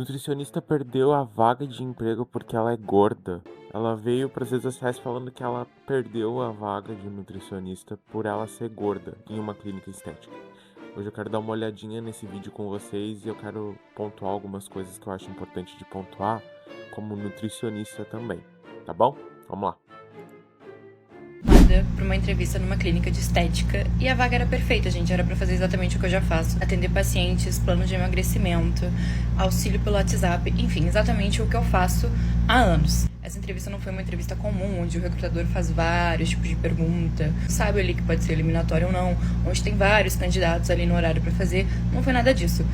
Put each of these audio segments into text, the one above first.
Nutricionista perdeu a vaga de emprego porque ela é gorda. Ela veio para as redes sociais falando que ela perdeu a vaga de nutricionista por ela ser gorda em uma clínica estética. Hoje eu quero dar uma olhadinha nesse vídeo com vocês e eu quero pontuar algumas coisas que eu acho importante de pontuar como nutricionista também, tá bom? Vamos lá. Para uma entrevista numa clínica de estética e a vaga era perfeita, gente, era para fazer exatamente o que eu já faço, atender pacientes, plano de emagrecimento, auxílio pelo WhatsApp, enfim, exatamente o que eu faço há anos. Essa entrevista não foi uma entrevista comum, onde o recrutador faz vários tipos de pergunta, sabe ali que pode ser eliminatório ou não, onde tem vários candidatos ali no horário para fazer, não foi nada disso.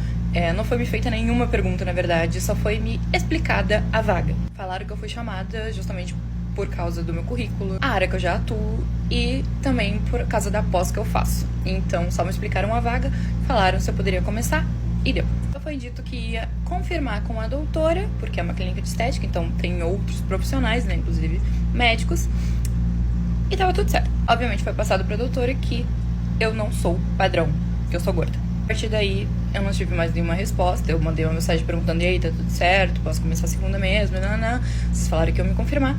Não foi me feita nenhuma pergunta, na verdade, só foi me explicada a vaga. Falaram que eu fui chamada justamente por causa do meu currículo, a área que eu já atuo e também por causa da pós que eu faço. Então, só me explicaram a vaga, falaram se eu poderia começar e deu. Então, foi dito que ia confirmar com a doutora, porque é uma clínica de estética, então tem outros profissionais, né, inclusive médicos, e tava tudo certo. Obviamente, foi passado pra doutora que eu não sou padrão, que eu sou gorda. A partir daí, eu não tive mais nenhuma resposta. Eu mandei uma mensagem perguntando: e aí, tá tudo certo? Posso começar a segunda mesmo? Não. Vocês falaram que iam me confirmar.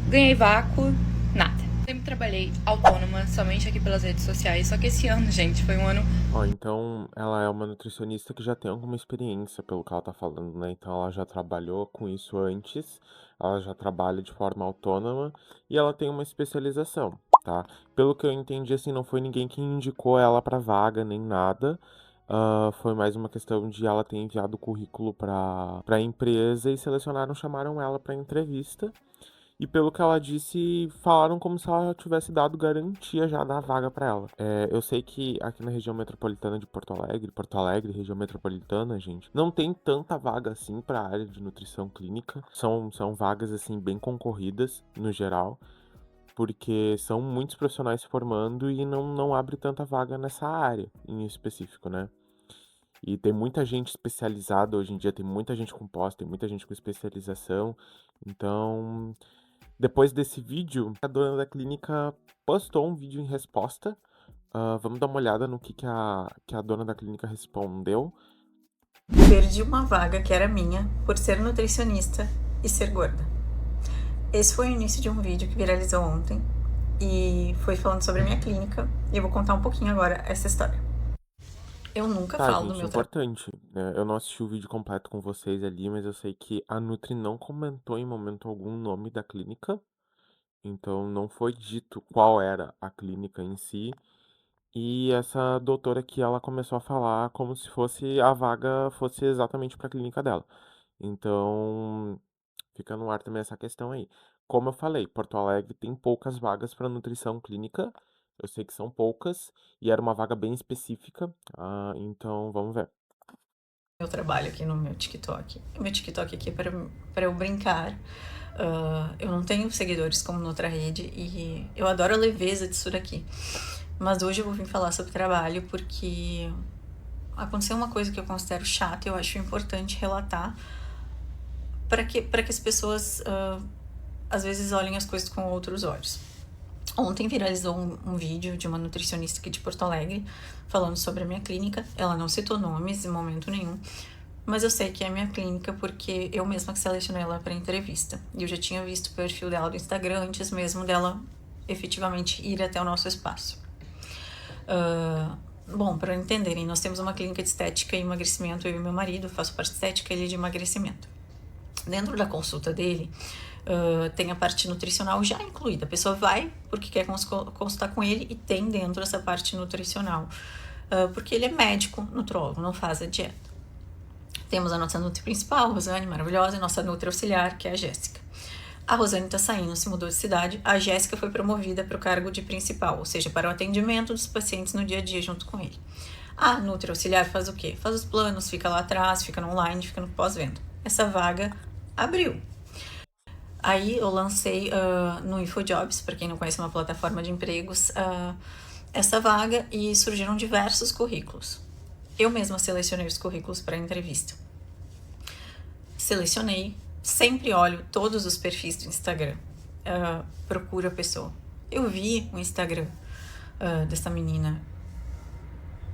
Ganhei vácuo, nada. Sempre trabalhei autônoma, somente aqui pelas redes sociais. Só que esse ano, gente, foi um ano... Ó, então ela é uma nutricionista que já tem alguma experiência, pelo que ela tá falando, né? Então ela já trabalhou com isso antes, ela já trabalha de forma autônoma e ela tem uma especialização, tá? Pelo que eu entendi, assim, não foi ninguém que indicou ela pra vaga nem nada. Foi mais uma questão de ela ter enviado o currículo pra empresa e selecionaram, chamaram ela pra entrevista. E pelo que ela disse, falaram como se ela tivesse dado garantia já da vaga pra ela. Eu sei que aqui na região metropolitana de Porto Alegre, região metropolitana, gente, não tem tanta vaga assim pra área de nutrição clínica. São vagas, assim, bem concorridas, no geral, porque são muitos profissionais se formando e não abre tanta vaga nessa área em específico, né? E tem muita gente especializada hoje em dia, tem muita gente com pós, tem muita gente com especialização. Então, depois desse vídeo, a dona da clínica postou um vídeo em resposta. Vamos dar uma olhada no que a dona da clínica respondeu. Perdi uma vaga que era minha por ser nutricionista e ser gorda. Esse foi o início de um vídeo que viralizou ontem e foi falando sobre a minha clínica e eu vou contar um pouquinho agora essa história. Eu nunca Tá, falo do gente, meu trabalho. importante, né? Eu não assisti o vídeo completo com vocês ali, mas eu sei que a Nutri não comentou em momento algum o nome da clínica. Então não foi dito qual era a clínica em si. E essa doutora aqui, ela começou a falar como se fosse a vaga fosse exatamente para a clínica dela. Então, fica no ar também essa questão aí. Como eu falei, Porto Alegre tem poucas vagas para nutrição clínica. Eu sei que são poucas e era uma vaga bem específica. Então, vamos ver. Meu trabalho aqui no meu TikTok. O meu TikTok aqui é para eu brincar. Eu não tenho seguidores como noutra rede e eu adoro a leveza disso daqui. Mas hoje eu vou vir falar sobre trabalho porque aconteceu uma coisa que eu considero chata e eu acho importante relatar para que as pessoas às vezes olhem as coisas com outros olhos. Ontem viralizou um vídeo de uma nutricionista aqui de Porto Alegre falando sobre a minha clínica. Ela não citou nomes em momento nenhum, mas eu sei que é a minha clínica porque eu mesma que selecionei ela para entrevista. E eu já tinha visto o perfil dela do Instagram antes mesmo dela efetivamente ir até o nosso espaço. Bom, para entenderem, nós temos uma clínica de estética e emagrecimento, eu e meu marido, faço parte de estética e ele de emagrecimento. Dentro da consulta dele, tem a parte nutricional já incluída. A pessoa vai porque quer consultar com ele e tem dentro essa parte nutricional. Porque ele é médico, nutrólogo, não faz a dieta. Temos a nossa nutri principal, a Rosane, maravilhosa, e nossa nutri auxiliar, que é a Jéssica. A Rosane tá saindo, se mudou de cidade. A Jéssica foi promovida para o cargo de principal, ou seja, para o atendimento dos pacientes no dia a dia junto com ele. A nutri auxiliar faz o quê? Faz os planos, fica lá atrás, fica no online, fica no pós-venda. Essa vaga abriu. Aí eu lancei no InfoJobs, para quem não conhece, uma plataforma de empregos, essa vaga e surgiram diversos currículos. Eu mesma selecionei os currículos para a entrevista. Selecionei, sempre olho todos os perfis do Instagram, procuro a pessoa. Eu vi o Instagram dessa menina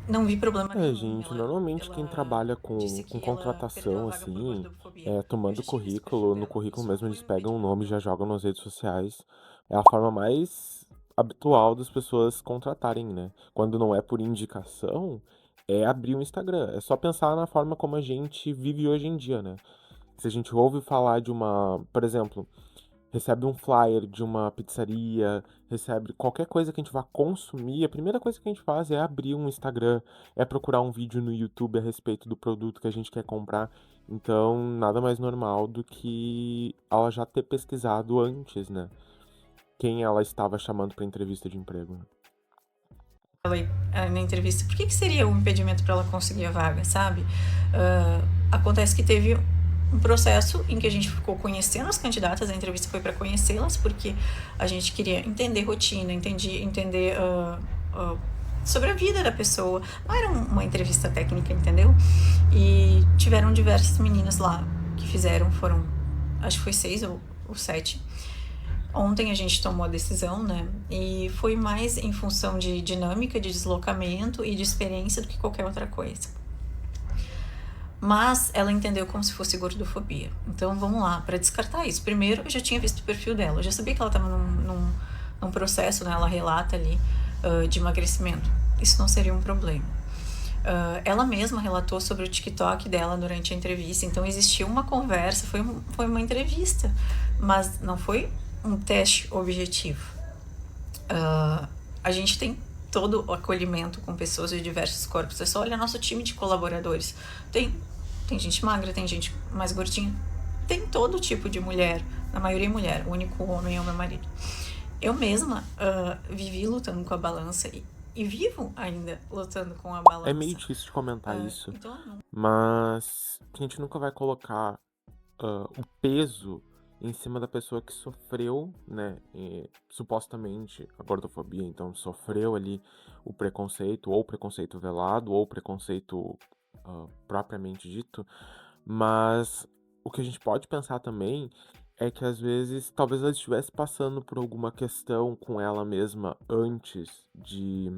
não vi problema É, nenhum. gente, Ela, normalmente quem ela trabalha disse com que ela perdeu a contratação, vaga por assim, gordofobia. Eu tomando já tinha visto o perfil no dela. currículo Isso mesmo foi eles um pegam o impedimento nome e para ela já jogam conseguir. nas redes sociais. É a forma mais habitual das pessoas contratarem, né? Quando não é por indicação, é abrir o Instagram. É só pensar na forma como a gente vive hoje em dia, né? Se a gente ouve falar de uma, por exemplo, recebe um flyer de uma pizzaria, recebe qualquer coisa que a gente vá consumir, a primeira coisa que a gente faz é abrir um Instagram, é procurar um vídeo no YouTube a respeito do produto que a gente quer comprar. Então, nada mais normal do que ela já ter pesquisado antes, né? Quem ela estava chamando para entrevista de emprego. Ela na entrevista, por que seria um impedimento para ela conseguir a vaga, sabe? Acontece que teve um processo em que a gente ficou conhecendo as candidatas, a entrevista foi para conhecê-las, porque a gente queria entender rotina, entender sobre a vida da pessoa. Não era uma entrevista técnica, entendeu? E tiveram diversas meninas lá que fizeram, foram, acho que foi 6 ou 7. Ontem a gente tomou a decisão, né? E foi mais em função de dinâmica, de deslocamento e de experiência do que qualquer outra coisa. Mas ela entendeu como se fosse gordofobia. Então vamos lá, para descartar isso. Primeiro, eu já tinha visto o perfil dela, eu já sabia que ela estava num processo, né? Ela relata ali de emagrecimento. Isso não seria um problema. Ela mesma relatou sobre o TikTok dela durante a entrevista, então existiu uma conversa, foi uma entrevista, mas não foi um teste objetivo. A gente tem todo o acolhimento com pessoas de diversos corpos. É só olhar nosso time de colaboradores. Tem gente magra, tem gente mais gordinha, tem todo tipo de mulher, na maioria mulher, o único homem é o meu marido. Eu mesma vivi lutando com a balança e vivo ainda lutando com a balança. É meio difícil de comentar isso, Então, não. mas a gente nunca vai colocar o peso em cima da pessoa que sofreu, né, supostamente a gordofobia, então sofreu ali o preconceito, ou preconceito velado, ou preconceito propriamente dito, mas o que a gente pode pensar também é que às vezes talvez ela estivesse passando por alguma questão com ela mesma antes de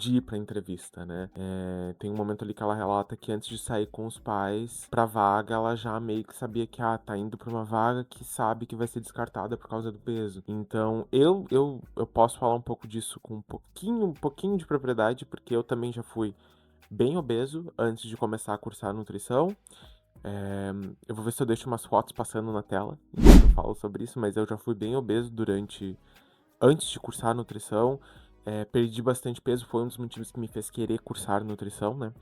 ir pra entrevista, né? Tem um momento ali que ela relata que antes de sair com os pais pra vaga, ela já meio que sabia que tá indo pra uma vaga que sabe que vai ser descartada por causa do peso. Então, eu posso falar um pouco disso com um pouquinho de propriedade, porque eu também já fui bem obeso antes de começar a cursar nutrição. Eu vou ver se eu deixo umas fotos passando na tela enquanto eu falo sobre isso, mas eu já fui bem obeso antes de cursar nutrição. Perdi bastante peso, foi um dos motivos que me fez querer cursar nutrição, né?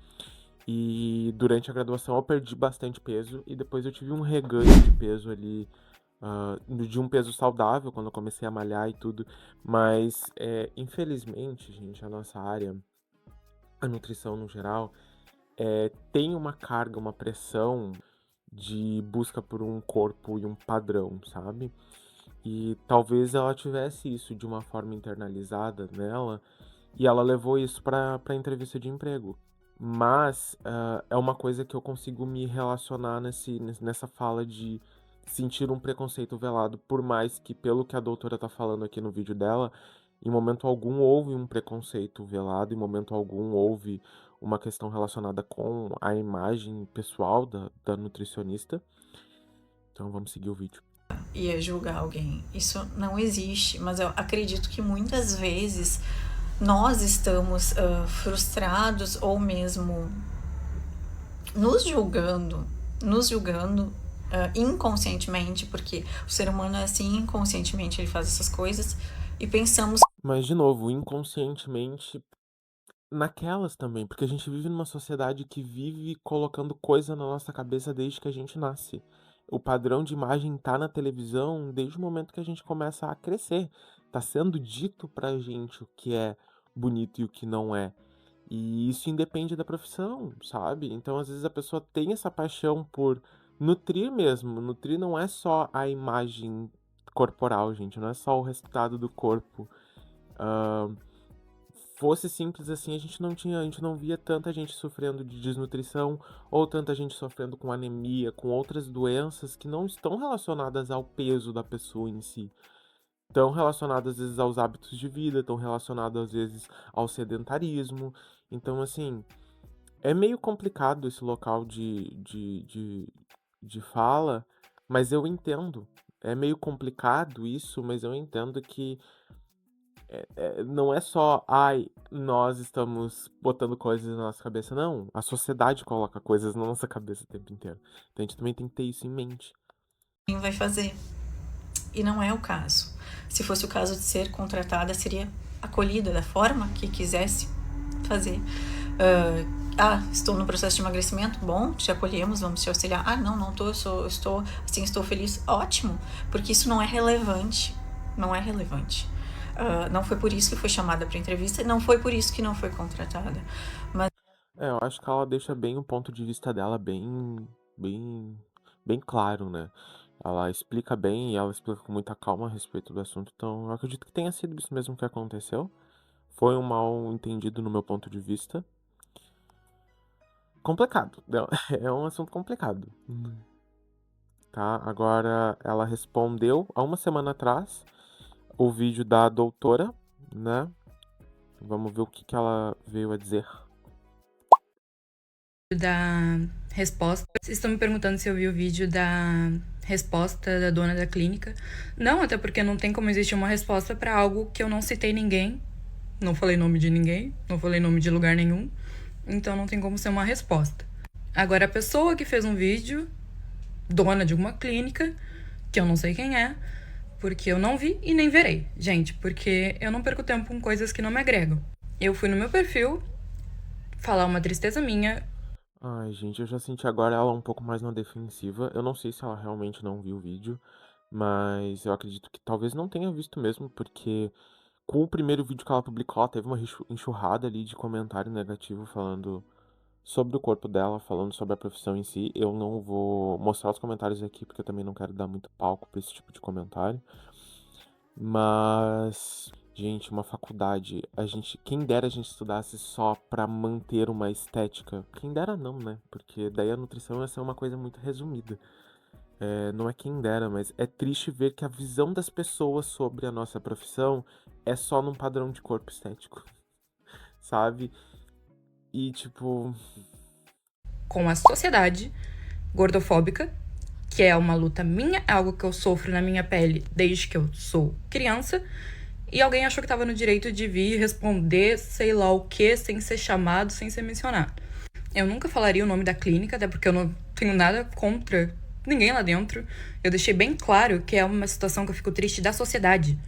E durante a graduação eu perdi bastante peso e depois eu tive um reganho de peso ali, de um peso saudável quando eu comecei a malhar e tudo. Mas, infelizmente, gente, a nossa área, a nutrição no geral, tem uma carga, uma pressão de busca por um corpo e um padrão, sabe? E talvez ela tivesse isso de uma forma internalizada nela e ela levou isso para entrevista de emprego. Mas é uma coisa que eu consigo me relacionar nessa fala de sentir um preconceito velado, por mais que, pelo que a doutora tá falando aqui no vídeo dela, em momento algum houve um preconceito velado, em momento algum houve uma questão relacionada com a imagem pessoal da nutricionista. Então vamos seguir o vídeo. Ia julgar alguém. Isso não existe, mas eu acredito que muitas vezes nós estamos frustrados ou mesmo nos julgando inconscientemente, porque o ser humano é assim, inconscientemente ele faz essas coisas e pensamos. Mas, de novo, inconscientemente naquelas também, porque a gente vive numa sociedade que vive colocando coisa na nossa cabeça desde que a gente nasce. O padrão de imagem tá na televisão desde o momento que a gente começa a crescer. Tá sendo dito pra gente o que é bonito e o que não é. E isso independe da profissão, sabe? Então, às vezes a pessoa tem essa paixão por nutrir mesmo. Nutrir não é só a imagem corporal, gente, não é só o resultado do corpo. Fosse simples assim, a gente não via tanta gente sofrendo de desnutrição ou tanta gente sofrendo com anemia, com outras doenças que não estão relacionadas ao peso da pessoa em si. Estão relacionadas às vezes aos hábitos de vida, estão relacionadas às vezes ao sedentarismo. Então, assim, é meio complicado esse local de fala, mas eu entendo. É meio complicado isso, mas eu entendo que não é só, ai, nós estamos botando coisas na nossa cabeça, não. A sociedade coloca coisas na nossa cabeça o tempo inteiro. Então a gente também tem que ter isso em mente. Quem vai fazer? E não é o caso. Se fosse o caso de ser contratada, seria acolhida da forma que quisesse fazer. Estou no processo de emagrecimento, bom, te acolhemos, vamos te auxiliar. Não tô, estou feliz, ótimo, porque isso não é relevante, não é relevante. Não foi por isso que foi chamada para entrevista, não foi por isso que não foi contratada. Mas Eu acho que ela deixa bem o ponto de vista dela bem, bem claro, né? Ela explica bem e ela explica com muita calma a respeito do assunto. Então, eu acredito que tenha sido isso mesmo que aconteceu. Foi um mal entendido no meu ponto de vista. Complicado. É um assunto complicado. Tá? Agora, ela respondeu há uma semana atrás o vídeo da doutora, né? Vamos ver o que ela veio a dizer. Da resposta. Vocês estão me perguntando se eu vi o vídeo da resposta da dona da clínica. Não, até porque não tem como existir uma resposta para algo que eu não citei ninguém, não falei nome de ninguém, não falei nome de lugar nenhum, então não tem como ser uma resposta. Agora, a pessoa que fez um vídeo, dona de uma clínica, que eu não sei quem é, porque eu não vi e nem verei, gente, porque eu não perco tempo com coisas que não me agregam. Eu fui no meu perfil falar uma tristeza minha. Ai, gente, eu já senti agora ela um pouco mais na defensiva. Eu não sei se ela realmente não viu o vídeo, mas eu acredito que talvez não tenha visto mesmo, porque com o primeiro vídeo que ela publicou, ela teve uma enxurrada ali de comentário negativo falando sobre o corpo dela, falando sobre a profissão em si. Eu não vou mostrar os comentários aqui, porque eu também não quero dar muito palco pra esse tipo de comentário. Mas, gente, uma faculdade, quem dera a gente estudasse só pra manter uma estética. Quem dera não, né? Porque daí a nutrição ia ser uma coisa muito resumida. Não é quem dera, mas é triste ver que a visão das pessoas sobre a nossa profissão é só num padrão de corpo estético, sabe? E tipo, Com a sociedade gordofóbica, que é uma luta minha, é algo que eu sofro na minha pele desde que eu sou criança, e alguém achou que estava no direito de vir responder sei lá o que, sem ser chamado, sem ser mencionado. Eu nunca falaria o nome da clínica, até porque eu não tenho nada contra ninguém lá dentro. Eu deixei bem claro que é uma situação que eu fico triste da sociedade,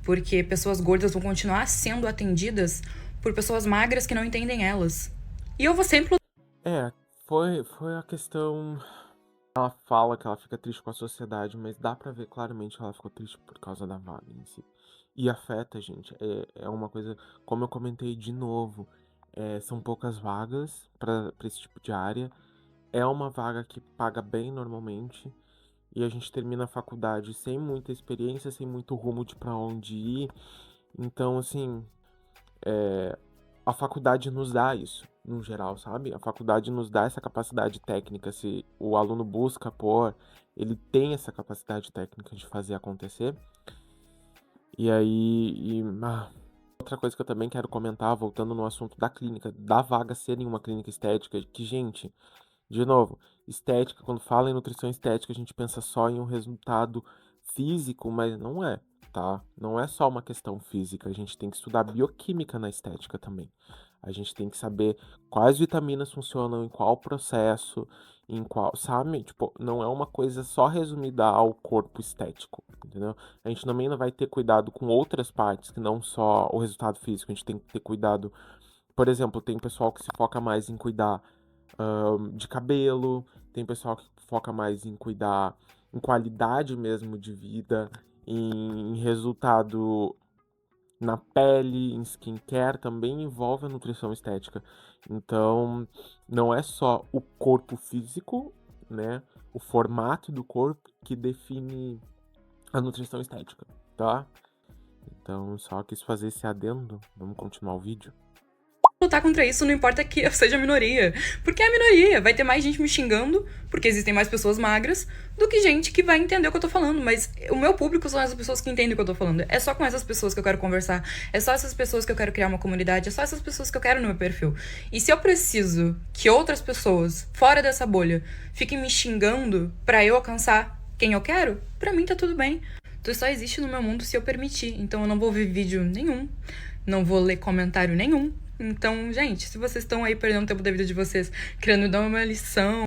porque pessoas gordas vão continuar sendo atendidas por pessoas magras que não entendem elas. E eu vou sempre. é, foi a questão. Ela fala que ela fica triste com a sociedade, mas dá pra ver claramente que ela ficou triste por causa da vaga em si. E afeta, gente. É uma coisa, como eu comentei de novo, são poucas vagas pra esse tipo de área. É uma vaga que paga bem normalmente. E a gente termina a faculdade sem muita experiência, sem muito rumo de pra onde ir. Então, assim, a faculdade nos dá isso, no geral, sabe? A faculdade nos dá essa capacidade técnica. Se o aluno busca por, ele tem essa capacidade técnica de fazer acontecer. E aí, outra coisa que eu também quero comentar, voltando no assunto da clínica, da vaga ser em uma clínica estética, que, gente, de novo, estética, quando fala em nutrição estética, a gente pensa só em um resultado físico, mas não é, tá? Não é só uma questão física, a gente tem que estudar bioquímica na estética também. A gente tem que saber quais vitaminas funcionam em qual processo, em qual, sabe? Tipo, não é uma coisa só resumida ao corpo estético, entendeu? A gente também vai ter cuidado com outras partes, que não só o resultado físico, a gente tem que ter cuidado. Por exemplo, tem pessoal que se foca mais em cuidar de cabelo, tem pessoal que foca mais em cuidar em qualidade mesmo de vida, em resultado na pele, em skincare, também envolve a nutrição estética. Então, não é só o corpo físico, né, o formato do corpo que define a nutrição estética, tá? Então, só quis fazer esse adendo. Vamos continuar o vídeo. lutar contra isso, não importa que eu seja minoria. Porque é a minoria. Vai ter mais gente me xingando, porque existem mais pessoas magras, do que gente que vai entender o que eu tô falando. Mas o meu público são as pessoas que entendem o que eu tô falando. É só com essas pessoas que eu quero conversar. É só essas pessoas que eu quero criar uma comunidade. É só essas pessoas que eu quero no meu perfil. E se eu preciso que outras pessoas, fora dessa bolha, fiquem me xingando pra eu alcançar quem eu quero, pra mim tá tudo bem. Tu só existe no meu mundo se eu permitir. Então eu não vou ver vídeo nenhum. Não vou ler comentário nenhum. Então, gente, se vocês estão aí perdendo tempo da vida de vocês, querendo dar uma lição.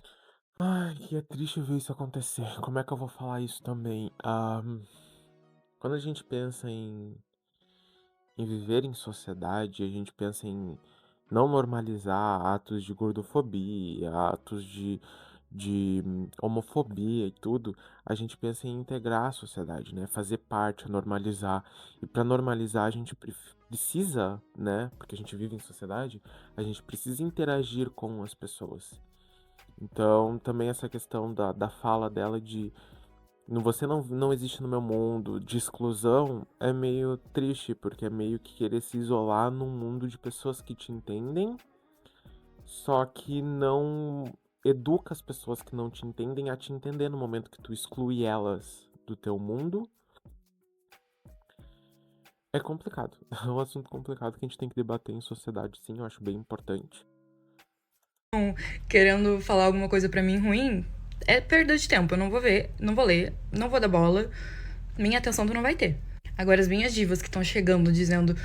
Ai, e é triste ver isso acontecer. Como é que eu vou falar isso também? Quando a gente pensa em viver em sociedade, a gente pensa em não normalizar atos de gordofobia, atos de homofobia e tudo, a gente pensa em integrar a sociedade, né? Fazer parte, normalizar. E para normalizar, a gente precisa, né? Porque a gente vive em sociedade, a gente precisa interagir com as pessoas. Então, também essa questão da fala dela de você não existe no meu mundo, de exclusão, é meio triste, porque é meio que querer se isolar num mundo de pessoas que te entendem, só que não educa as pessoas que não te entendem a te entender no momento que tu exclui elas do teu mundo. É complicado. É um assunto complicado que a gente tem que debater em sociedade, sim, eu acho bem importante. Querendo falar alguma coisa pra mim ruim, é perda de tempo. Eu não vou ver, não vou ler, não vou dar bola. Minha atenção tu não vai ter. Agora, as minhas divas que estão chegando dizendo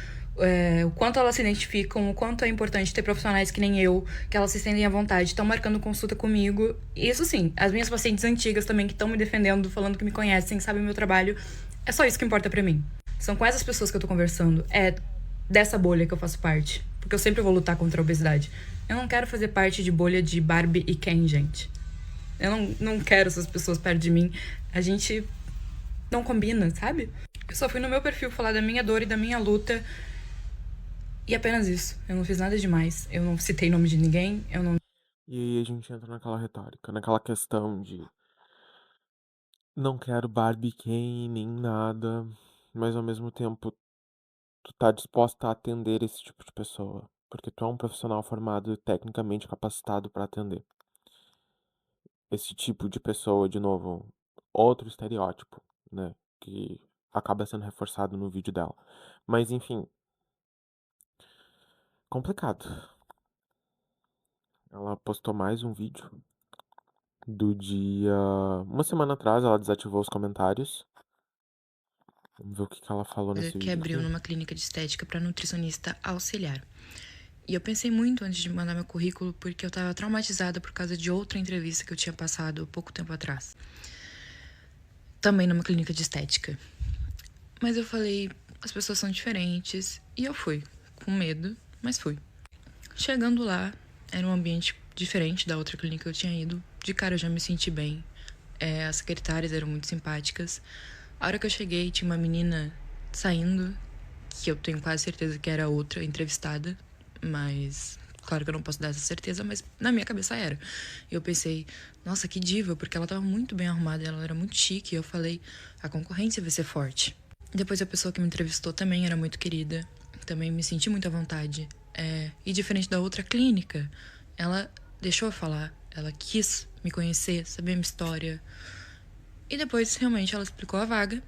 o quanto elas se identificam, o quanto é importante ter profissionais que nem eu, que elas se sentem à vontade, estão marcando consulta comigo. Isso sim, as minhas pacientes antigas também que estão me defendendo, falando que me conhecem, sabem o meu trabalho. É só isso que importa pra mim. São com essas pessoas que eu tô conversando. É dessa bolha que eu faço parte. Porque eu sempre vou lutar contra a obesidade. Eu não quero fazer parte de bolha de Barbie e Ken, gente. Eu não quero essas pessoas perto de mim. A gente não combina, sabe? Eu só fui no meu perfil falar da minha dor e da minha luta. E apenas isso. Eu não fiz nada demais. Eu não citei nome de ninguém. Eu não. E aí a gente entra naquela retórica, naquela questão de não quero Barbie Ken nem nada, mas ao mesmo tempo tu tá disposta a atender esse tipo de pessoa, porque tu é um profissional formado e tecnicamente capacitado para atender esse tipo de pessoa, de novo, outro estereótipo, né, que acaba sendo reforçado no vídeo dela. Mas enfim, complicado. Ela postou mais um vídeo do dia, uma semana atrás, ela desativou os comentários. Vamos ver o que que ela falou nesse Que vídeo abriu aqui. numa clínica de estética para nutricionista auxiliar. E eu pensei muito antes de mandar meu currículo porque eu tava traumatizada por causa de outra entrevista que eu tinha passado pouco tempo atrás. Também numa clínica de estética. Mas eu falei, as pessoas são diferentes. E eu fui, com medo, mas fui. Chegando lá, era um ambiente diferente da outra clínica que eu tinha ido. De cara eu já me senti bem. As secretárias eram muito simpáticas. A hora que eu cheguei, tinha uma menina saindo, que eu tenho quase certeza que era outra entrevistada, mas claro que eu não posso dar essa certeza, mas na minha cabeça era. Eu pensei, nossa, que diva, porque ela tava muito bem arrumada, ela era muito chique, e eu falei, a concorrência vai ser forte. Depois a pessoa que me entrevistou também era muito querida, também me senti muito à vontade. E diferente da outra clínica, ela deixou eu falar, ela quis me conhecer, saber minha história. E depois, realmente, ela explicou a vaga.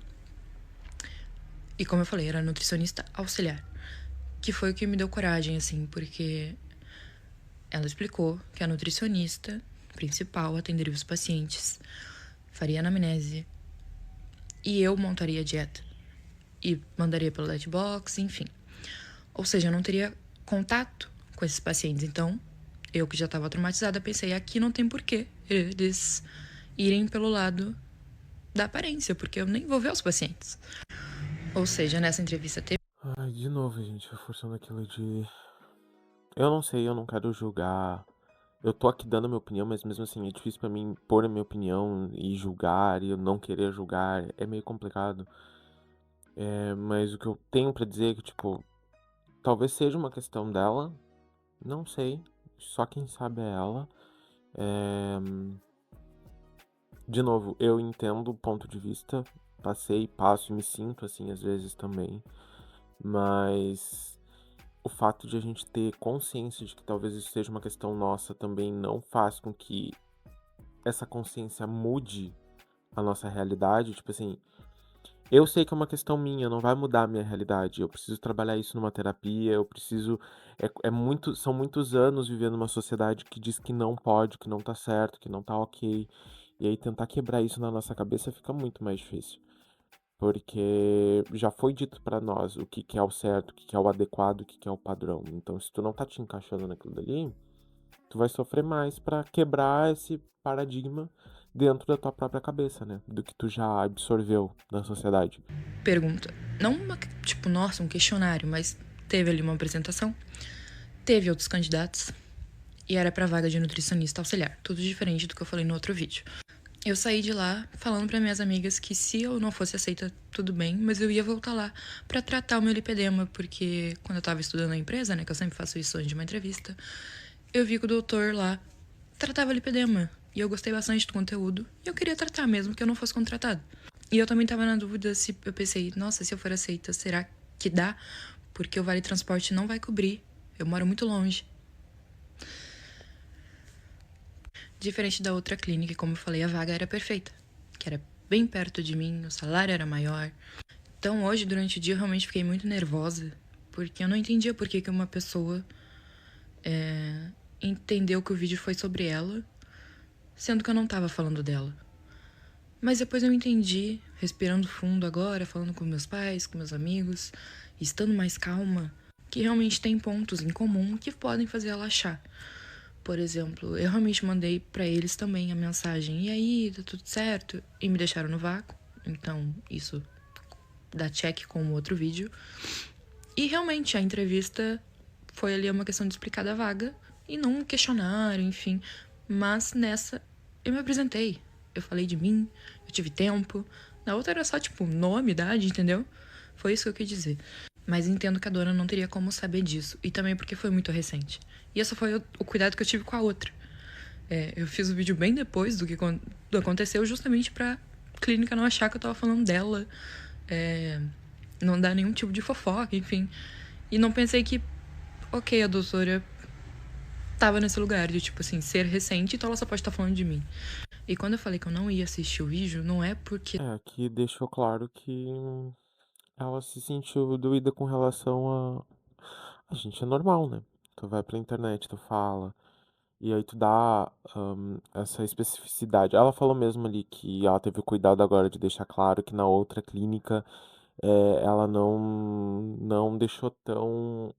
E como eu falei, era nutricionista auxiliar. Que foi o que me deu coragem, assim, porque ela explicou que a nutricionista principal atenderia os pacientes, faria anamnese, e eu montaria a dieta. E mandaria pelo Letbox, enfim. Ou seja, eu não teria contato com esses pacientes. Então, eu que já estava traumatizada, pensei, aqui não tem porquê eles irem pelo lado da aparência, porque eu nem vou ver os pacientes. Ou seja, nessa entrevista teve. Ai, de novo, gente, reforçando aquilo de. Eu não sei, eu não quero julgar. Eu tô aqui dando a minha opinião, mas mesmo assim é difícil pra mim pôr a minha opinião e julgar e eu não querer julgar. É meio complicado. Mas o que eu tenho pra dizer é que, tipo, talvez seja uma questão dela. Não sei. Só quem sabe é ela. É, De novo, eu entendo o ponto de vista. Passei, passo e me sinto assim às vezes também. Mas o fato de a gente ter consciência de que talvez isso seja uma questão nossa também não faz com que essa consciência mude a nossa realidade. Tipo assim, eu sei que é uma questão minha, não vai mudar a minha realidade. Eu preciso trabalhar isso numa terapia, eu preciso. São muitos anos vivendo numa sociedade que diz que não pode, que não tá certo, que não tá ok. E aí tentar quebrar isso na nossa cabeça fica muito mais difícil. Porque já foi dito pra nós o que que é o certo, o que que é o adequado, o que que é o padrão. Então, se tu não tá te encaixando naquilo dali, tu vai sofrer mais pra quebrar esse paradigma dentro da tua própria cabeça, né? Do que tu já absorveu da sociedade. Pergunta. Não uma, tipo, nossa, um questionário, mas teve ali uma apresentação. Teve outros candidatos. E era pra vaga de nutricionista auxiliar. Tudo diferente do que eu falei no outro vídeo. Eu saí de lá falando para minhas amigas que se eu não fosse aceita, tudo bem, mas eu ia voltar lá para tratar o meu lipedema, porque quando eu tava estudando na empresa, né, que eu sempre faço isso antes de uma entrevista, eu vi que o doutor lá tratava lipedema. E eu gostei bastante do conteúdo. E eu queria tratar mesmo que eu não fosse contratado. E eu também tava na dúvida se eu pensei, nossa, se eu for aceita, será que dá? Porque o Vale Transporte não vai cobrir. Eu moro muito longe. Diferente da outra clínica, como eu falei, a vaga era perfeita. Que era bem perto de mim, o salário era maior. Então hoje, durante o dia, eu realmente fiquei muito nervosa. Porque eu não entendia por que uma pessoa entendeu que o vídeo foi sobre ela, sendo que eu não tava falando dela. Mas depois eu entendi, respirando fundo agora, falando com meus pais, com meus amigos, estando mais calma, que realmente tem pontos em comum que podem fazer ela achar. Por exemplo, eu realmente mandei pra eles também a mensagem, e aí, tá tudo certo? E me deixaram no vácuo, então isso dá check com o outro vídeo. E realmente, a entrevista foi ali uma questão de explicar da vaga, e não um questionário, enfim. Mas nessa, eu me apresentei. Eu falei de mim, eu tive tempo. Na outra era só, tipo, nome, idade, entendeu? Foi isso que eu quis dizer. Mas entendo que a dona não teria como saber disso. E também porque foi muito recente. E esse foi o cuidado que eu tive com a outra. Eu fiz o vídeo bem depois do que aconteceu, justamente pra clínica não achar que eu tava falando dela. Não dar nenhum tipo de fofoca, enfim. E não pensei que, ok, a doutora tava nesse lugar de, tipo assim, ser recente, então ela só pode estar falando de mim. E quando eu falei que eu não ia assistir o vídeo, não é porque Aqui deixou claro que ela se sentiu doída com relação a. A gente é normal, né? Tu vai pra internet, tu fala. E aí tu dá essa especificidade. Ela falou mesmo ali que ela teve o cuidado agora de deixar claro que na outra clínica ela não deixou tão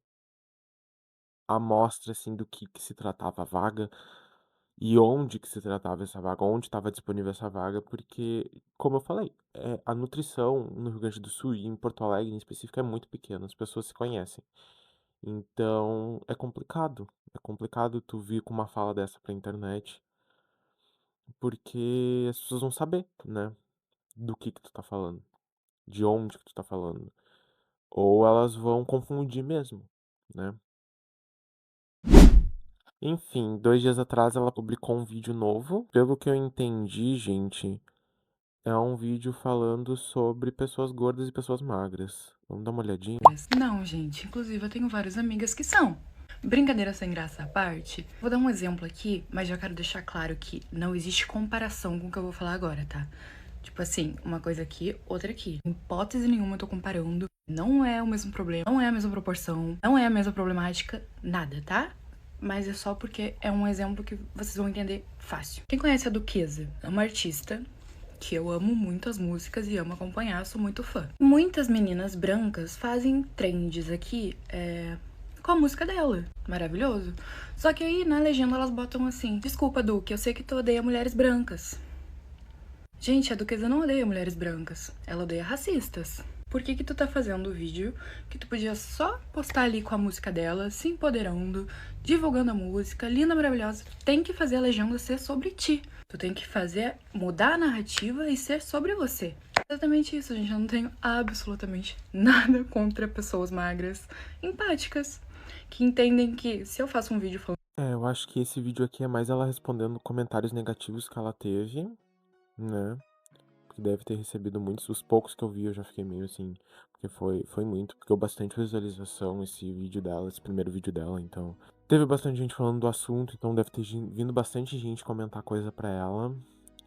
à mostra assim do que se tratava a vaga e onde que se tratava essa vaga, onde estava disponível essa vaga, porque, como eu falei, a nutrição no Rio Grande do Sul e em Porto Alegre em específico é muito pequena, as pessoas se conhecem. Então é complicado. É complicado tu vir com uma fala dessa pra internet, porque as pessoas vão saber, né, do que tu tá falando, de onde que tu tá falando. Ou elas vão confundir mesmo, né? Enfim, 2 dias atrás ela publicou um vídeo novo. Pelo que eu entendi, gente, é um vídeo falando sobre pessoas gordas e pessoas magras. Vamos dar uma olhadinha? não, gente. Inclusive, eu tenho várias amigas que são. Brincadeira sem graça à parte, vou dar um exemplo aqui, mas já quero deixar claro que não existe comparação com o que eu vou falar agora, tá? Tipo assim, uma coisa aqui, outra aqui. Em hipótese nenhuma eu tô comparando. Não é o mesmo problema, não é a mesma proporção, não é a mesma problemática, nada, tá? Mas é só porque é um exemplo que vocês vão entender fácil. Quem conhece a Duquesa? É uma artista que eu amo muito as músicas e amo acompanhar, sou muito fã. Muitas meninas brancas fazem trends aqui, com a música dela. Maravilhoso. Só que aí na legenda elas botam assim: desculpa, Duque, eu sei que tu odeia mulheres brancas. Gente, a Duquesa não odeia mulheres brancas, ela odeia racistas. Por que tu tá fazendo o vídeo que tu podia só postar ali com a música dela, se empoderando, divulgando a música, linda, maravilhosa? Tu tem que fazer a legenda ser sobre ti. Tu tem que fazer, mudar a narrativa e ser sobre você. Exatamente isso, gente. Eu não tenho absolutamente nada contra pessoas magras, empáticas, que entendem que se eu faço um vídeo falando Eu acho que esse vídeo aqui é mais ela respondendo comentários negativos que ela teve, né? que deve ter recebido muitos. Os poucos que eu vi, eu já fiquei meio assim, porque foi muito, porque deu bastante visualização esse vídeo dela, esse primeiro vídeo dela, então. Teve bastante gente falando do assunto, então deve ter vindo bastante gente comentar coisa pra ela.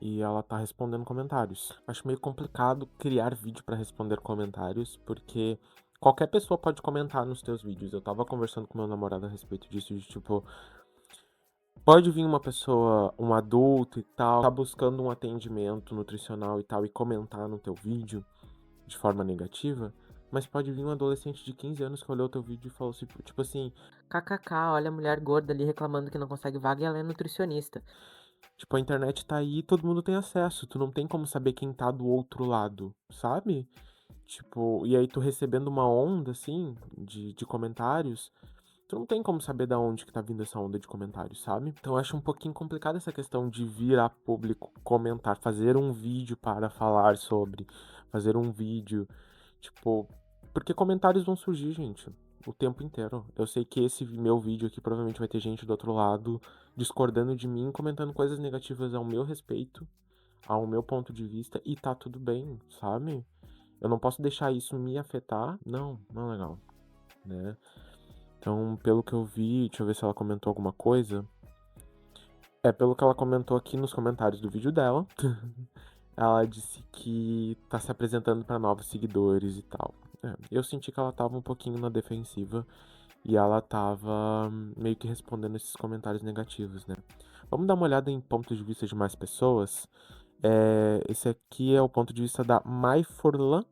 E ela tá respondendo comentários. Acho meio complicado criar vídeo pra responder comentários, porque qualquer pessoa pode comentar nos teus vídeos. Eu tava conversando com meu namorado a respeito disso, de tipo, pode vir uma pessoa, um adulto e tal, tá buscando um atendimento nutricional e tal, e comentar no teu vídeo de forma negativa, mas pode vir um adolescente de 15 anos que olhou teu vídeo e falou assim, tipo assim, kkk, olha a mulher gorda ali reclamando que não consegue vaga e ela é nutricionista. Tipo, a internet tá aí e todo mundo tem acesso, tu não tem como saber quem tá do outro lado, sabe? Tipo, e aí tu recebendo uma onda, assim, de comentários, tu não tem como saber da onde que tá vindo essa onda de comentários, sabe? Então eu acho um pouquinho complicado essa questão de vir a público comentar, fazer um vídeo para falar sobre, fazer um vídeo, tipo, porque comentários vão surgir, gente, o tempo inteiro. Eu sei que esse meu vídeo aqui provavelmente vai ter gente do outro lado discordando de mim, comentando coisas negativas ao meu respeito, ao meu ponto de vista, e tá tudo bem, sabe? Eu não posso deixar isso me afetar. Não, não é legal, né? Então, pelo que eu vi, deixa eu ver se ela comentou alguma coisa. Pelo que ela comentou aqui nos comentários do vídeo dela, ela disse que tá se apresentando pra novos seguidores e tal. Eu senti que ela tava um pouquinho na defensiva e ela tava meio que respondendo esses comentários negativos, né? Vamos dar uma olhada em pontos de vista de mais pessoas. Esse aqui é o ponto de vista da Mai Forlan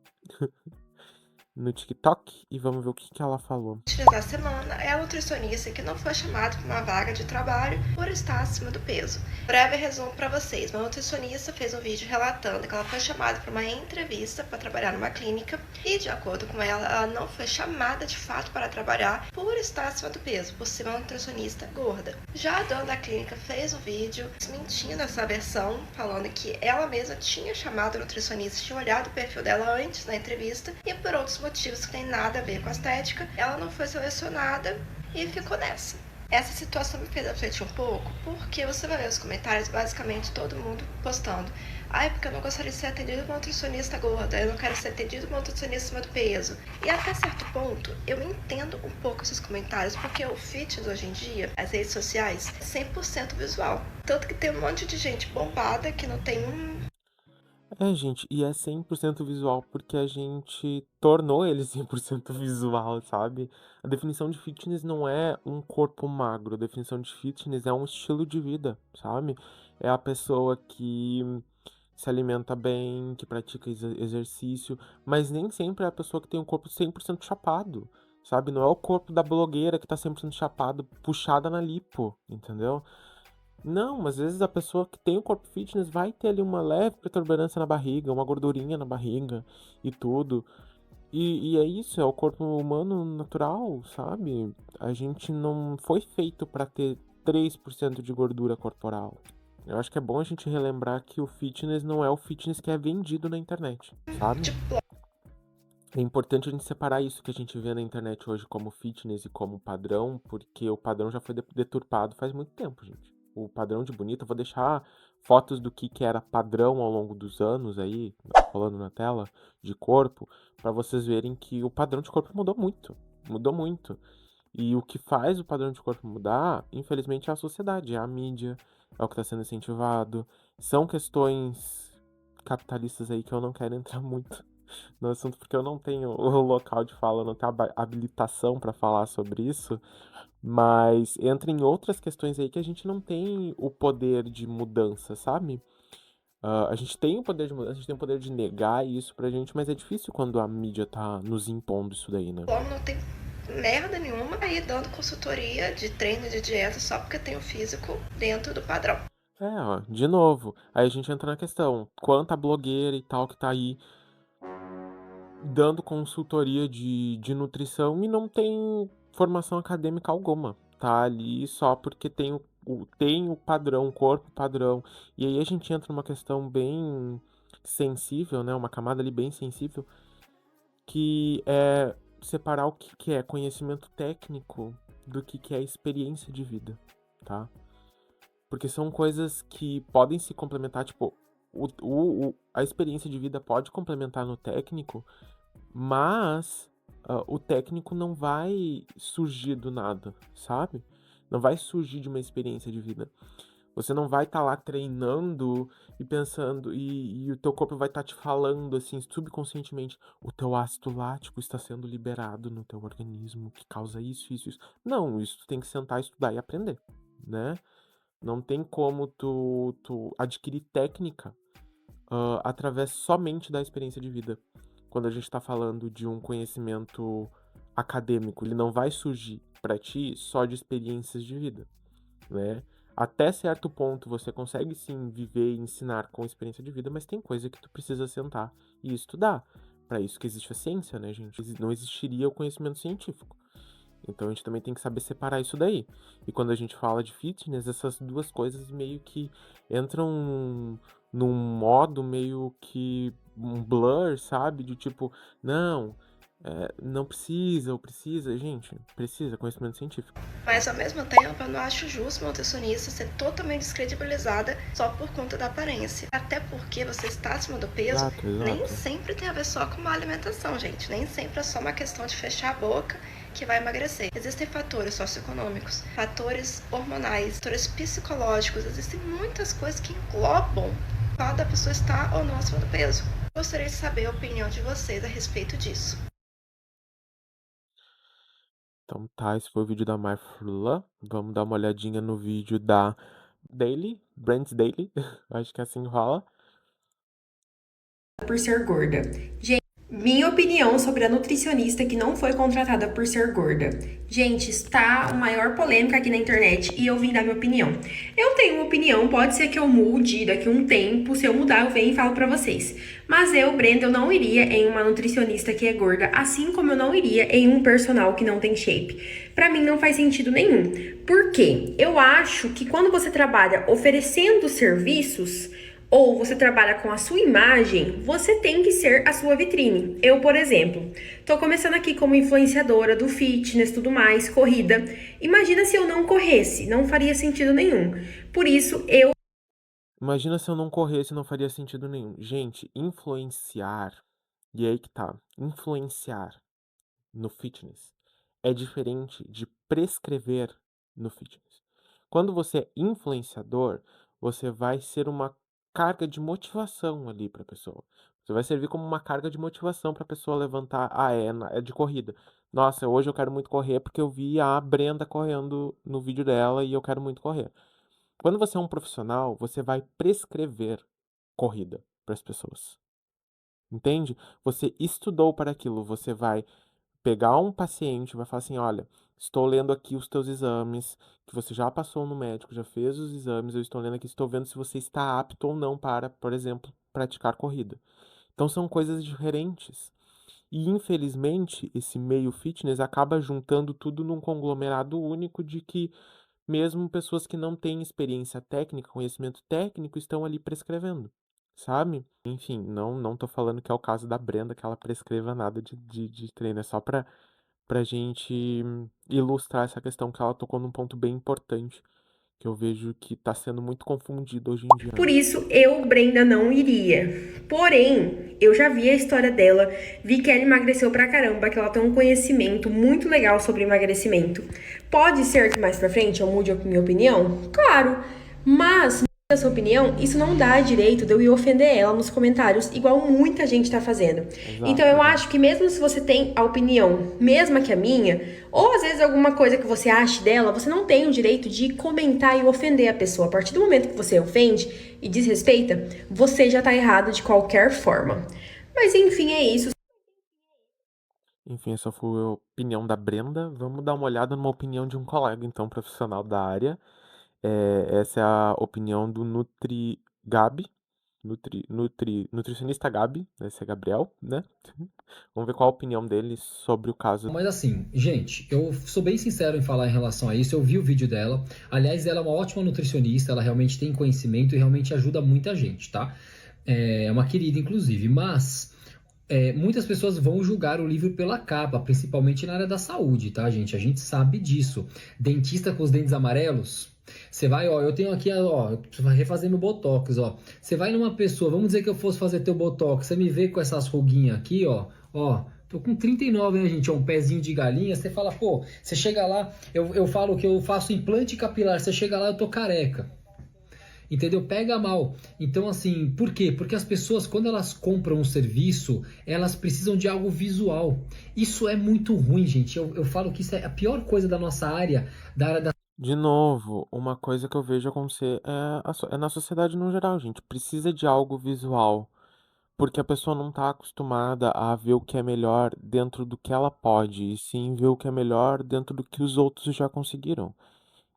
no TikTok e vamos ver o que ela falou. Da semana é a nutricionista que não foi chamada para uma vaga de trabalho por estar acima do peso. Breve resumo para vocês: uma nutricionista fez um vídeo relatando que ela foi chamada para uma entrevista para trabalhar numa clínica e, de acordo com ela não foi chamada de fato para trabalhar por estar acima do peso, por ser uma nutricionista gorda. Já a dona da clínica fez um vídeo desmentindo essa versão, falando que ela mesma tinha chamado a nutricionista, tinha olhado o perfil dela antes da entrevista e por outros motivos que tem nada a ver com a estética, ela não foi selecionada e ficou nessa. Essa situação me fez refletir um pouco, porque você vai ver os comentários, basicamente todo mundo postando: ai, porque eu não gostaria de ser atendido por uma nutricionista gorda, eu não quero ser atendido por uma nutricionista acima do peso. E até certo ponto, eu entendo um pouco esses comentários, porque o fitness hoje em dia, as redes sociais, é 100% visual. Tanto que tem um monte de gente bombada que não tem Gente, e é 100% visual porque a gente tornou ele 100% visual, sabe? A definição de fitness não é um corpo magro, a definição de fitness é um estilo de vida, sabe? É a pessoa que se alimenta bem, que pratica exercício, mas nem sempre é a pessoa que tem um corpo 100% chapado, sabe? Não é o corpo da blogueira que tá 100% chapado, puxada na lipo, entendeu? Não, mas às vezes a pessoa que tem o corpo fitness vai ter ali uma leve protuberância na barriga, uma gordurinha na barriga e tudo. E é isso, é o corpo humano natural, sabe? A gente não foi feito pra ter 3% de gordura corporal. Eu acho que é bom a gente relembrar que o fitness não é o fitness que é vendido na internet, sabe? É importante a gente separar isso que a gente vê na internet hoje como fitness e como padrão, porque o padrão já foi deturpado faz muito tempo, gente. O padrão de bonito, eu vou deixar fotos do que era padrão ao longo dos anos aí, rolando na tela, de corpo, pra vocês verem que o padrão de corpo mudou muito. Mudou muito. E o que faz o padrão de corpo mudar, infelizmente, é a sociedade, é a mídia, é o que está sendo incentivado. São questões capitalistas aí que eu não quero entrar muito no assunto, porque eu não tenho o local de fala, eu não tenho habilitação para falar sobre isso, mas entra em outras questões aí que a gente não tem o poder de mudança, sabe? A gente tem o poder de mudança, a gente tem o poder de negar isso pra gente, mas é difícil quando a mídia tá nos impondo isso daí, né? como não tem merda nenhuma aí dando consultoria de treino de dieta só porque tem o físico dentro do padrão. Ó, de novo, aí a gente entra na questão, quanta blogueira e tal que tá aí dando consultoria de nutrição e não tem formação acadêmica alguma. Tá ali só porque tem o padrão, o corpo padrão. E aí a gente entra numa questão bem sensível, né? Uma camada ali bem sensível, que é separar o que é conhecimento técnico do que é experiência de vida, tá? Porque são coisas que podem se complementar, tipo, a experiência de vida pode complementar no técnico, mas o técnico não vai surgir do nada, sabe? Não vai surgir de uma experiência de vida. Você não vai estar lá treinando e pensando, e o teu corpo vai estar te falando, assim, subconscientemente, o teu ácido lático está sendo liberado no teu organismo, que causa isso, isso, isso. Não, isso tu tem que sentar, estudar e aprender, né? Não tem como tu adquirir técnica através somente da experiência de vida. Quando a gente está falando de um conhecimento acadêmico, ele não vai surgir para ti só de experiências de vida, né? Até certo ponto você consegue sim viver e ensinar com experiência de vida, mas tem coisa que tu precisa sentar e estudar. Para isso que existe a ciência, né, gente? Não existiria o conhecimento científico. Então a gente também tem que saber separar isso daí. E quando a gente fala de fitness, essas duas coisas meio que entram num modo meio que um blur, sabe? De tipo, não, não precisa, ou precisa, gente, precisa, conhecimento científico. Mas ao mesmo tempo, eu não acho justo uma nutricionista ser totalmente descredibilizada só por conta da aparência. Até porque você está acima do peso, Exato, nem exato. sempre tem a ver só com uma alimentação, gente. Nem sempre é só uma questão de fechar a boca que vai emagrecer. Existem fatores socioeconômicos, fatores hormonais, fatores psicológicos, existem muitas coisas que englobam o fato da pessoa estar ou não acima do peso. Gostaria de saber a opinião de vocês a respeito disso. Então tá, esse foi o vídeo da Marfrula. Vamos dar uma olhadinha no vídeo da Brands Daily, acho que assim rola. Por ser gorda. Gente, minha opinião sobre a nutricionista que não foi contratada por ser gorda. Gente, está a maior polêmica aqui na internet e eu vim dar minha opinião. Eu tenho uma opinião, pode ser que eu mude daqui a um tempo, se eu mudar eu venho e falo pra vocês. Mas eu, Brenda, eu não iria em uma nutricionista que é gorda, assim como eu não iria em um personal que não tem shape. Pra mim não faz sentido nenhum. Por quê? Eu acho que quando você trabalha oferecendo serviços, ou você trabalha com a sua imagem, você tem que ser a sua vitrine. Eu, por exemplo, tô começando aqui como influenciadora do fitness, tudo mais, corrida. Imagina se eu não corresse, não faria sentido nenhum. Por isso, Imagina se eu não corresse, não faria sentido nenhum. Gente, influenciar, e aí que tá, influenciar no fitness é diferente de prescrever no fitness. Quando você é influenciador, você vai ser uma carga de motivação ali para a pessoa. Você vai servir como uma carga de motivação para a pessoa levantar. Ah, é de corrida. Nossa, hoje eu quero muito correr porque eu vi a Brenda correndo no vídeo dela e eu quero muito correr. Quando você é um profissional, você vai prescrever corrida para as pessoas. Entende? Você estudou para aquilo, você vai pegar um paciente, vai falar assim, olha, estou lendo aqui os teus exames, que você já passou no médico, já fez os exames, eu estou lendo aqui, estou vendo se você está apto ou não para, por exemplo, praticar corrida. Então são coisas diferentes. E infelizmente, esse meio fitness acaba juntando tudo num conglomerado único de que mesmo pessoas que não têm experiência técnica, conhecimento técnico, estão ali prescrevendo, sabe? Enfim, não tô falando que é o caso da Brenda, que ela prescreva nada de treino, é só pra gente ilustrar essa questão que ela tocou num ponto bem importante, que eu vejo que tá sendo muito confundido hoje em dia, por né? isso, eu, Brenda, não iria. Porém, eu já vi a história dela, vi que ela emagreceu pra caramba, que ela tem um conhecimento muito legal sobre emagrecimento. Pode ser que mais pra frente eu mude a minha opinião? Claro, mas a sua opinião, isso não dá direito de eu ir ofender ela nos comentários, igual muita gente tá fazendo. Então eu acho que mesmo se você tem a opinião mesma que a minha, ou às vezes alguma coisa que você ache dela, você não tem o direito de comentar e ofender a pessoa. A partir do momento que você ofende e desrespeita, você já tá errado de qualquer forma. Mas enfim, é isso. Enfim, essa foi a opinião da Brenda. Vamos dar uma olhada numa opinião de um colega, então, profissional da área. Essa é a opinião do Gabi, nutricionista Gabi, esse é Gabriel, né? Vamos ver qual a opinião dele sobre o caso. Mas assim, gente, eu sou bem sincero em falar em relação a isso. Eu vi o vídeo dela. Aliás, ela é uma ótima nutricionista, ela realmente tem conhecimento e realmente ajuda muita gente, tá? É uma querida, inclusive. Mas Muitas pessoas vão julgar o livro pela capa, principalmente na área da saúde, tá, gente? A gente sabe disso. Dentista com os dentes amarelos. Você vai, ó, eu tenho aqui, ó, eu preciso refazer meu botox, ó. Você vai numa pessoa, vamos dizer que eu fosse fazer teu botox, você me vê com essas ruguinhas aqui, ó, tô com 39, né, gente? Ó, um pezinho de galinha. Você fala, pô, você chega lá, eu falo que eu faço implante capilar, você chega lá, eu tô careca. Entendeu? Pega mal. Então, assim, por quê? Porque as pessoas, quando elas compram um serviço, elas precisam de algo visual. Isso é muito ruim, gente. Eu falo que isso é a pior coisa da nossa área, da área da De novo, uma coisa que eu vejo acontecer é na sociedade no geral, gente. Precisa de algo visual. Porque a pessoa não está acostumada a ver o que é melhor dentro do que ela pode, e sim ver o que é melhor dentro do que os outros já conseguiram.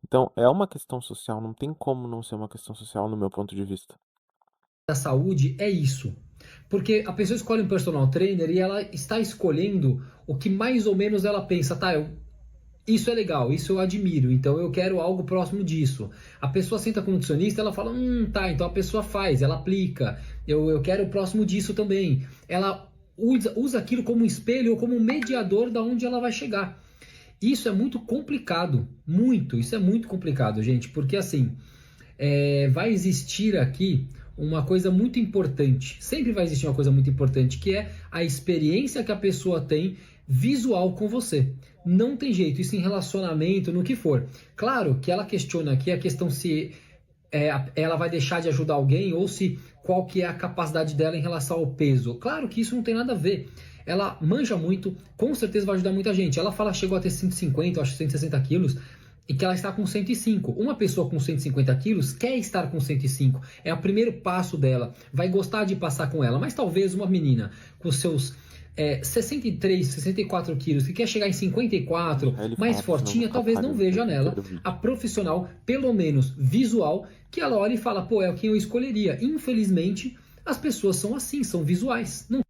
Então, é uma questão social, não tem como não ser uma questão social no meu ponto de vista. saúde é isso. Porque a pessoa escolhe um personal trainer e ela está escolhendo o que mais ou menos ela pensa, tá, isso é legal, isso eu admiro, então eu quero algo próximo disso. A pessoa senta com o nutricionista, ela fala, tá, então a pessoa faz, ela aplica, eu quero o próximo disso também. Ela usa aquilo como um espelho ou como um mediador da onde ela vai chegar. Isso é muito complicado, isso é muito complicado, gente, porque assim, vai existir aqui uma coisa muito importante, sempre vai existir uma coisa muito importante, que é a experiência que a pessoa tem visual com você. Não tem jeito, isso em relacionamento, no que for. Claro que ela questiona aqui a questão se ela vai deixar de ajudar alguém ou se qual que é a capacidade dela em relação ao peso. Claro que isso não tem nada a ver. Ela manja muito, com certeza vai ajudar muita gente. Ela fala que chegou a ter 150, acho 160 quilos, e que ela está com 105. Uma pessoa com 150 quilos quer estar com 105. É o primeiro passo dela. Vai gostar de passar com ela. Mas talvez uma menina com seus 63, 64 quilos, que quer chegar em 54, Aí ele mais fala, senão eu vou fortinha, ficar talvez não parando veja o nela vídeo. a profissional, pelo menos visual, que ela olha e fala, pô, é quem eu escolheria. Infelizmente, as pessoas são assim, são visuais. Não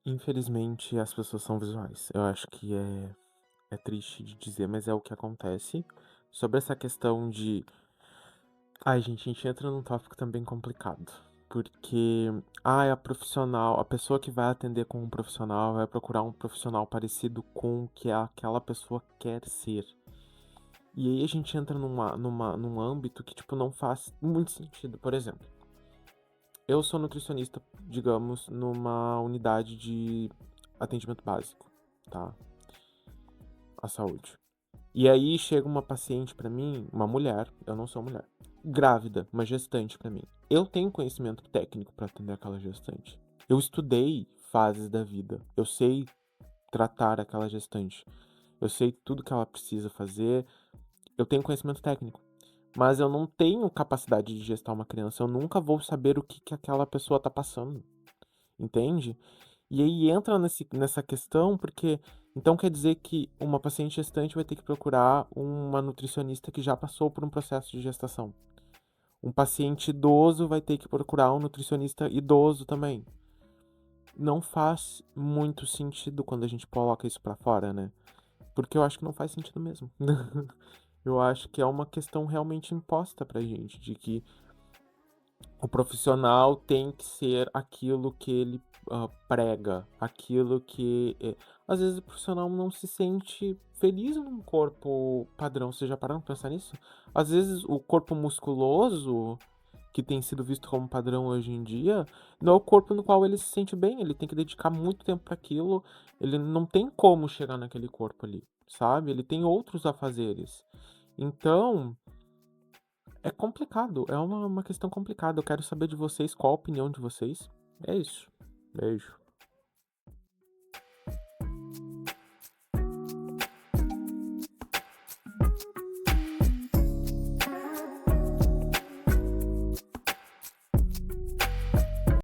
Infelizmente as pessoas são visuais. Eu acho que é triste de dizer, mas é o que acontece. Sobre essa questão de. Ai, gente, a gente entra num tópico também complicado. Porque, a profissional, a pessoa que vai atender com um profissional vai procurar um profissional parecido com o que aquela pessoa quer ser. E aí a gente entra num âmbito que, tipo, não faz muito sentido. Por exemplo, eu sou nutricionista, digamos, numa unidade de atendimento básico, tá? À saúde. E aí chega uma paciente pra mim, uma mulher, eu não sou mulher, grávida, uma gestante pra mim. Eu tenho conhecimento técnico pra atender aquela gestante. Eu estudei fases da vida. Eu sei tratar aquela gestante. Eu sei tudo que ela precisa fazer. Eu tenho conhecimento técnico. Mas eu não tenho capacidade de gestar uma criança. Eu nunca vou saber o que aquela pessoa tá passando. Entende? E aí entra nessa questão, porque então quer dizer que uma paciente gestante vai ter que procurar uma nutricionista que já passou por um processo de gestação. Um paciente idoso vai ter que procurar um nutricionista idoso também. Não faz muito sentido quando a gente coloca isso pra fora, né? Porque eu acho que não faz sentido mesmo. Eu acho que é uma questão realmente imposta pra gente, de que o profissional tem que ser aquilo que ele prega, aquilo que. Às vezes o profissional não se sente feliz num corpo padrão. Vocês já pararam pra pensar nisso? Às vezes o corpo musculoso, que tem sido visto como padrão hoje em dia, não é o corpo no qual ele se sente bem. Ele tem que dedicar muito tempo para aquilo. Ele não tem como chegar naquele corpo ali, sabe? Ele tem outros afazeres. Então. É complicado, é uma questão complicada. Eu quero saber de vocês, qual a opinião de vocês. É isso. Beijo.